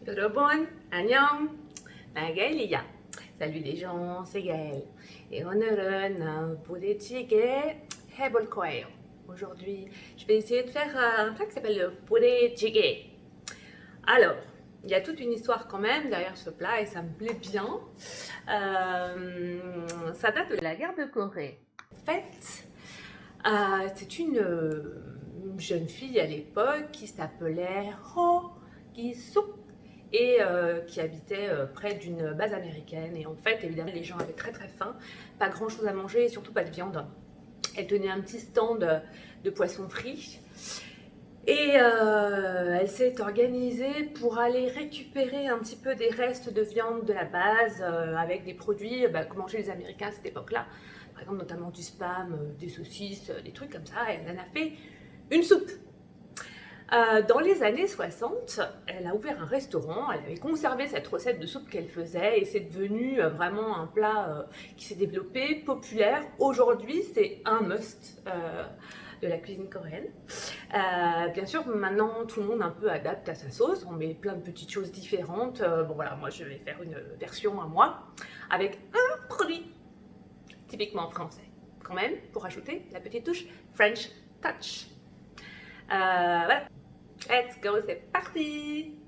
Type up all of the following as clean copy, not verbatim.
여러분, 안녕. 나 가엘이야. Salut les gens, c'est Gaëlle. Et 오늘은 부대찌개 해볼 거예요. Aujourd'hui, je vais essayer de faire un plat qui s'appelle le budae-jjigae. Alors, il y a toute une histoire quand même derrière ce plat et ça me plaît bien. Ça date de la guerre de Corée. En fait, c'est une jeune fille à l'époque qui s'appelait Ho Gi-suk et qui habitait près d'une base américaine. Et en fait, évidemment, les gens avaient très très faim, pas grand chose à manger et surtout pas de viande. Elle tenait un petit stand de poissons frits. Et elle s'est organisée pour aller récupérer un petit peu des restes de viande de la base avec des produits que mangeaient les Américains à cette époque-là. Par exemple, notamment du spam, des saucisses, des trucs comme ça. Et elle en a fait une soupe. Dans les années 60, elle a ouvert un restaurant, elle avait conservé cette recette de soupe qu'elle faisait et c'est devenu vraiment un plat qui s'est développé, populaire. Aujourd'hui, c'est un must de la cuisine coréenne. Bien sûr, maintenant, tout le monde un peu adapte à sa sauce, on met plein de petites choses différentes. Bon voilà, moi je vais faire une version à moi, avec un produit typiquement français, quand même, pour ajouter la petite touche French touch. Voilà, let's go, c'est parti!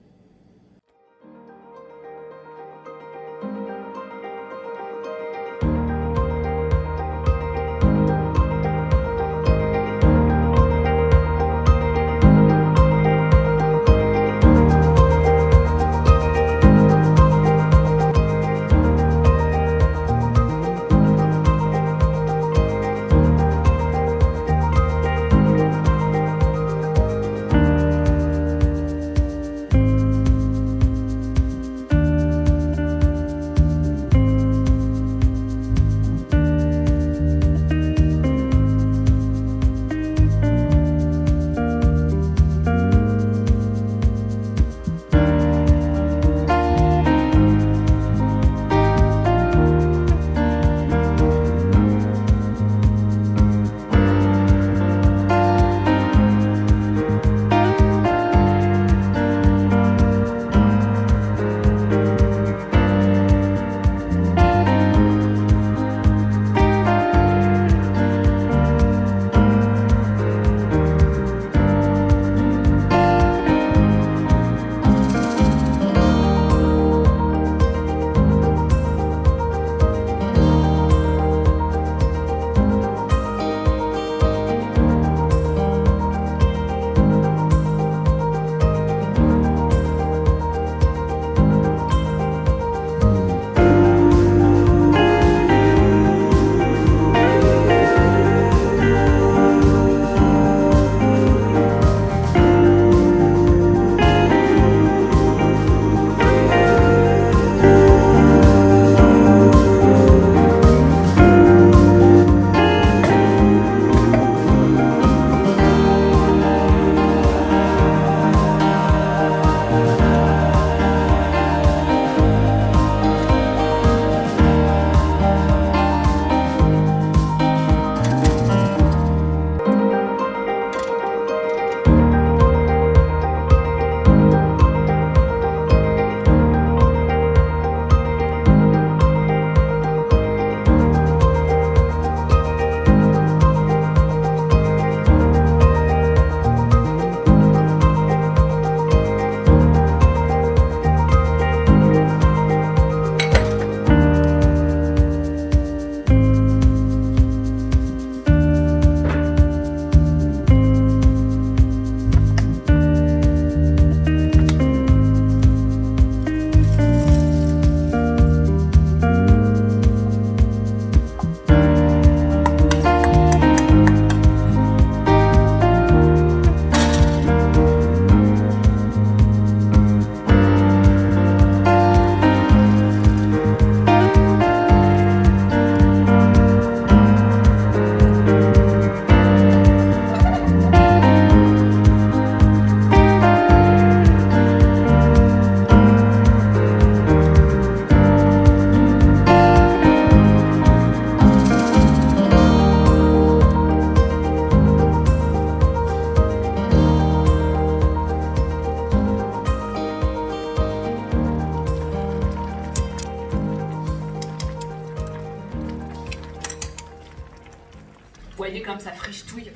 voyez comme ça friche-touille.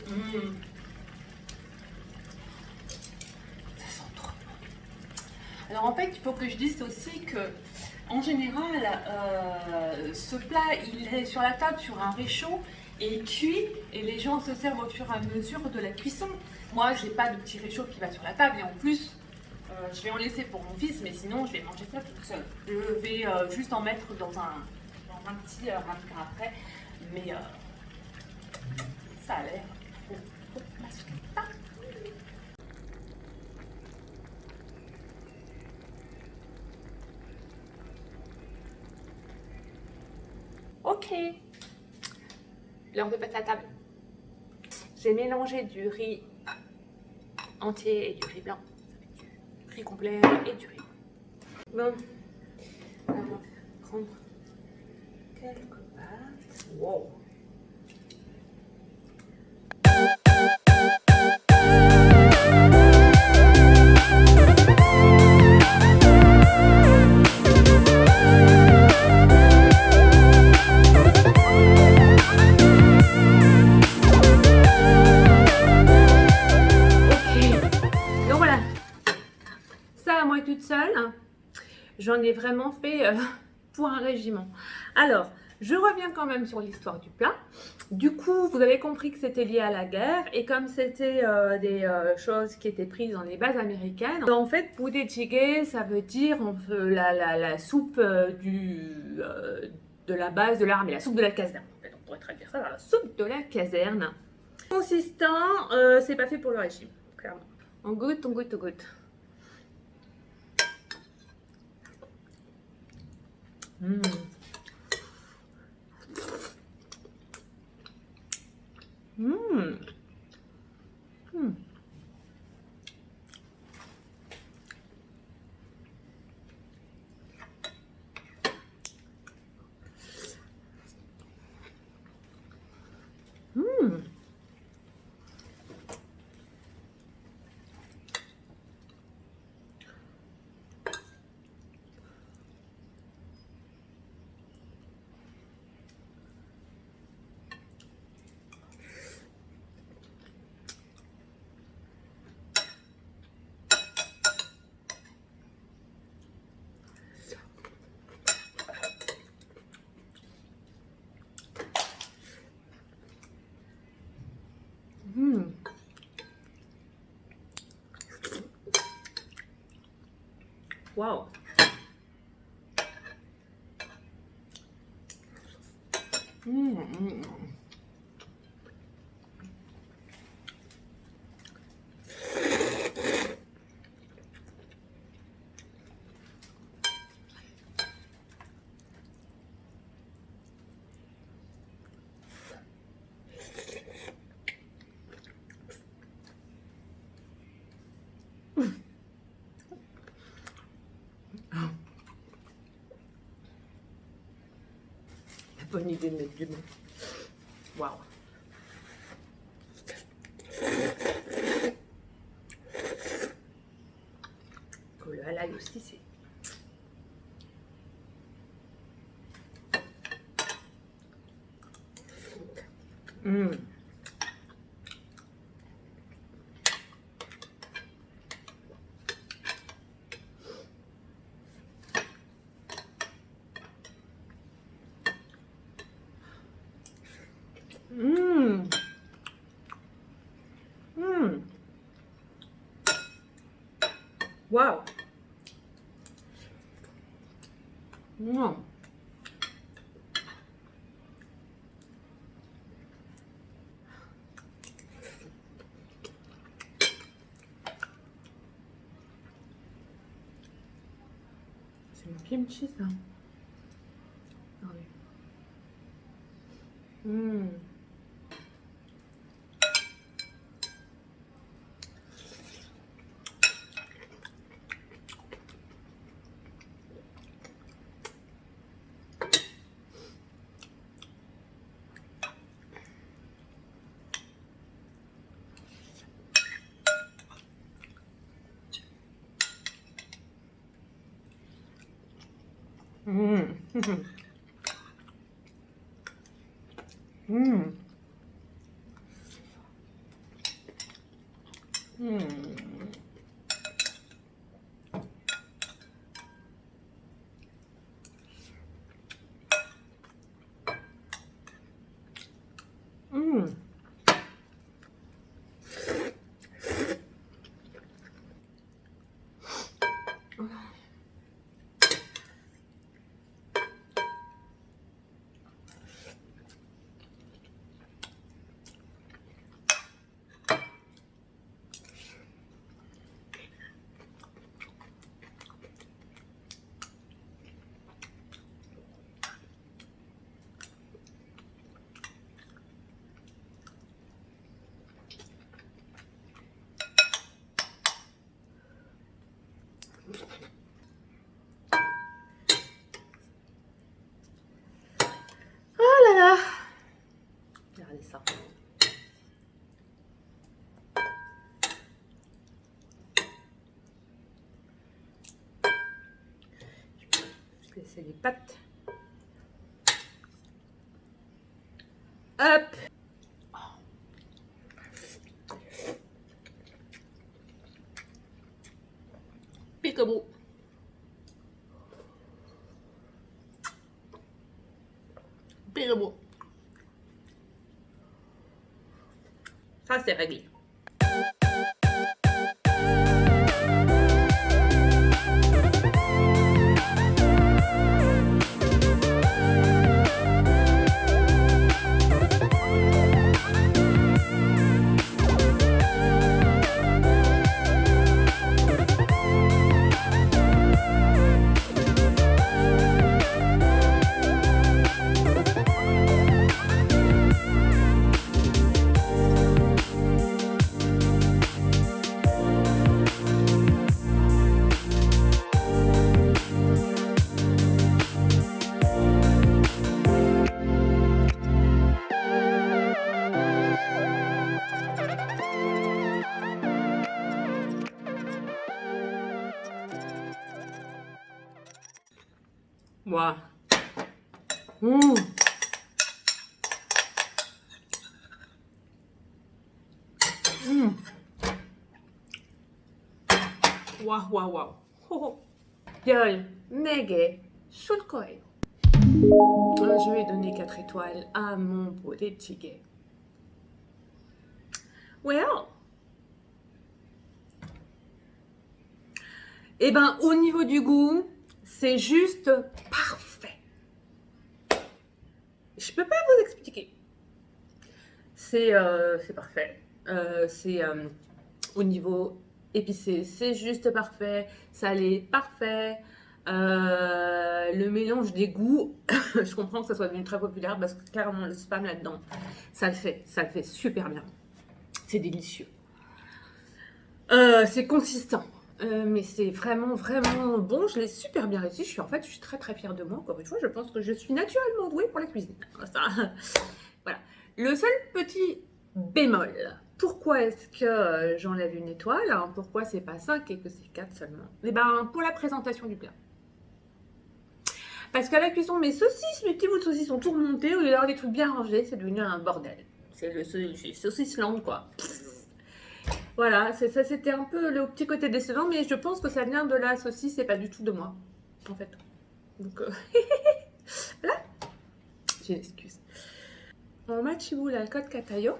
Ça sent trop bon. Alors en fait, il faut que je dise aussi que en général, ce plat, il est sur la table sur un réchaud et il cuit et les gens se servent au fur et à mesure de la cuisson. Moi, je n'ai pas de petit réchaud qui va sur la table et en plus, je vais en laisser pour mon fils, mais sinon, je vais manger ça toute seule. Je vais juste en mettre dans un petit ramequin après, mais ça a l'air trop masculin. Ok, l'heure de passer à table. J'ai mélangé du riz entier et du riz blanc. Du riz complet et du riz. Bon, on va prendre quelques pâtes. Wow. Toute seule, j'en ai vraiment fait pour un régiment. Alors, je reviens quand même sur l'histoire du plat. Du coup, vous avez compris que c'était lié à la guerre et comme c'était des choses qui étaient prises dans les bases américaines, en fait, poulet jjigae, ça veut dire la soupe de la base de l'armée, la soupe de la caserne. En fait, on pourrait traduire ça par la soupe de la caserne. Consistant, c'est pas fait pour le régime, clairement. On goûte, on goûte, on goûte. Mmh. Mmh. Mmh. Mmh. Mmh. Wow. Mmh. Bonne idée de mettre du bon. Waouh. Oh, le halal aussi, c'est... Mmh. Mmh. Mmh. Waouh. Mmh. C'est mon kimchi, ça. Regardez. Mmh. Mmh. Mmh. C'est les pâtes. Hop. Peekaboo. Peekaboo. Ça, c'est réglé. Wow. Mmh. Mmh. Wow, wow, wow. Oh. 별 4개 쏠 거예요. Je vais donner 4 étoiles à mon 부대찌개. Well. Eh ben, au niveau du goût, c'est juste parfait. Je peux pas vous expliquer. C'est parfait. Au niveau épicé, c'est juste parfait. Salé, parfait. Le mélange des goûts, je comprends que ça soit devenu très populaire parce que clairement le spam là-dedans, ça le fait super bien. C'est délicieux. C'est consistant. Mais c'est vraiment bon, je l'ai super bien réussi. Je suis très fière de moi. Encore une fois, je pense que je suis naturellement douée pour la cuisine. Ça, voilà. Le seul petit bémol, pourquoi est-ce que j'enlève une étoile, hein, pourquoi c'est pas 5 et que c'est 4 seulement? Eh ben, pour la présentation du plat. Parce qu'à la cuisson, mes petits bouts de saucisses sont tout remontés. Au lieu d'avoir des trucs bien rangés, c'est devenu un bordel. C'est le saucisse land, quoi. Voilà, ça c'était un peu le petit côté décevant, mais je pense que ça vient de la saucisse et pas du tout de moi, en fait. Donc, voilà, j'ai une excuse. On m'a chiboule al code catayo.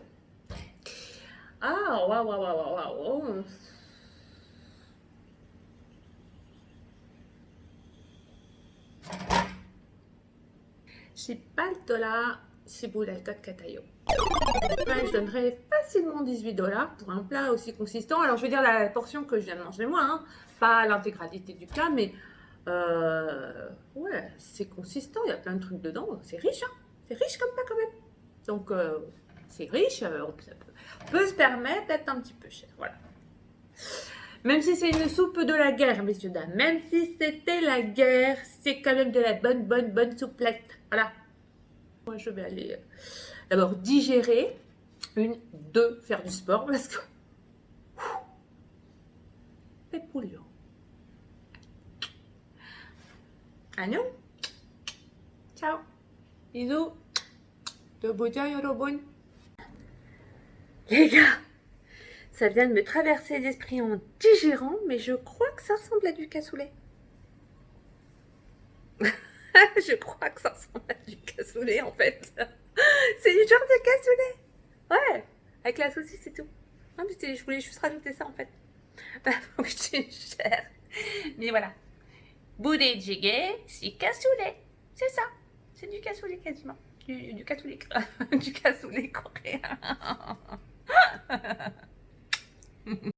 Ah, waouh. J'ai pas le dollar chiboule al code catayo. Ouais, je donnerais facilement 18$ pour un plat aussi consistant. Alors, je veux dire la portion que je viens de manger moi, hein, pas l'intégralité du plat, mais ouais, c'est consistant. Il y a plein de trucs dedans. C'est riche, hein. C'est riche comme plat quand même. Donc, c'est riche. On peut se permettre d'être un petit peu cher. Voilà. Même si c'est une soupe de la guerre, messieurs, dames. Même si c'était la guerre, c'est quand même de la bonne souplette. Voilà. Moi, je vais aller d'abord digérer. 2, faire du sport parce que c'est polluant. 안녕. Ciao. Bisous. 또 보자, 여러분. Les gars, ça vient de me traverser l'esprit en digérant, mais je crois que ça ressemble à du cassoulet. Je crois que ça ressemble à du cassoulet en fait. C'est du genre de cassoulet. Ouais, avec la saucisse et tout. Non, mais je voulais juste rajouter ça en fait. Bah, faut que je cher. Mais voilà. 부대찌개, c'est cassoulet. C'est ça. C'est du cassoulet quasiment. Du cassoulet. Du cassoulet coréen.